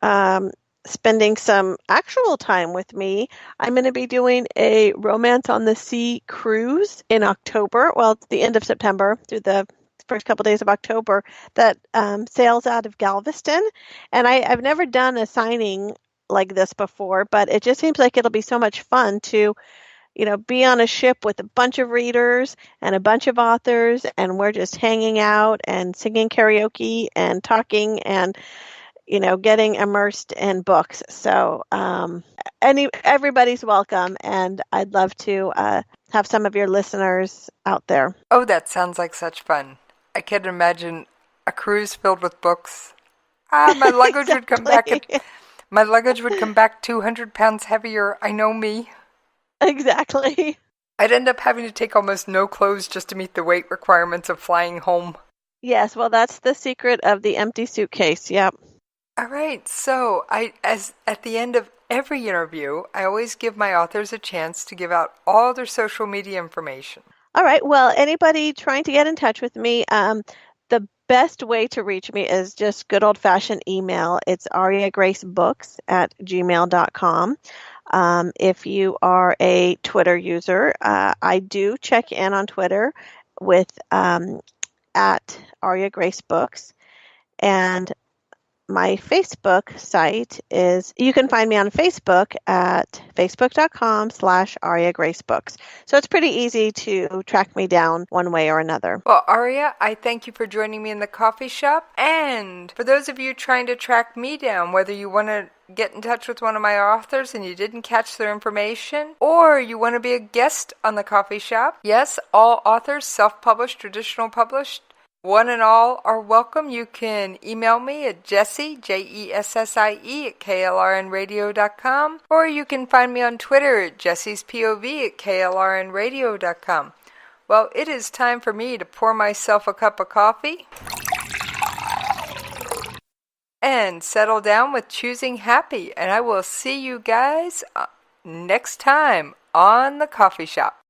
spending some actual time with me, I'm going to be doing a Romance on the Sea cruise in October. Well, it's the end of September through the first couple days of October, that sails out of Galveston. And I've never done a signing like this before, but it just seems like it'll be so much fun to, be on a ship with a bunch of readers and a bunch of authors, and we're just hanging out and singing karaoke and talking and getting immersed in books. So everybody's welcome, and I'd love to have some of your listeners out there. Oh, that sounds like such fun. I can't imagine a cruise filled with books. My luggage would come back. My luggage would come back 200 pounds heavier. I know me. Exactly. I'd end up having to take almost no clothes just to meet the weight requirements of flying home. Yes, well, that's the secret of the empty suitcase. Yep. All right, so as at the end of every interview, I always give my authors a chance to give out all their social media information. All right, well, anybody trying to get in touch with me, the best way to reach me is just good old-fashioned email. It's ariagracebooks@gmail.com. If you are a Twitter user, I do check in on Twitter with at Aria Grace Books. And my Facebook site is, you can find me on Facebook at facebook.com/Aria Grace Books. So it's pretty easy to track me down one way or another. Well, Aria, I thank you for joining me in the coffee shop. And for those of you trying to track me down, whether you want to get in touch with one of my authors and you didn't catch their information, or you want to be a guest on the coffee shop, yes, all authors, self-published, traditional published, one and all are welcome. You can email me at Jessie, Jessie, at KLRNRadio.com, or you can find me on Twitter at Jessie's POV at KLRNRadio.com. Well, it is time for me to pour myself a cup of coffee and settle down with choosing happy. And I will see you guys next time on the coffee shop.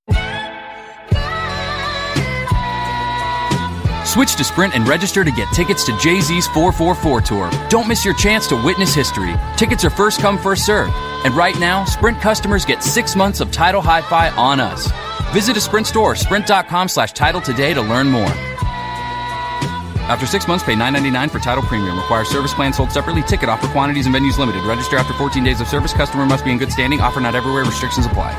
Switch to Sprint and register to get tickets to Jay-Z's 444 tour. Don't miss your chance to witness history. Tickets are first come, first served. And right now, Sprint customers get 6 months of Tidal Hi-Fi on us. Visit a Sprint store, sprint.com/Tidal today to learn more. After 6 months, pay $9.99 for Tidal Premium. Requires service plan sold separately. Ticket offer quantities and venues limited. Register after 14 days of service. Customer must be in good standing. Offer not everywhere. Restrictions apply.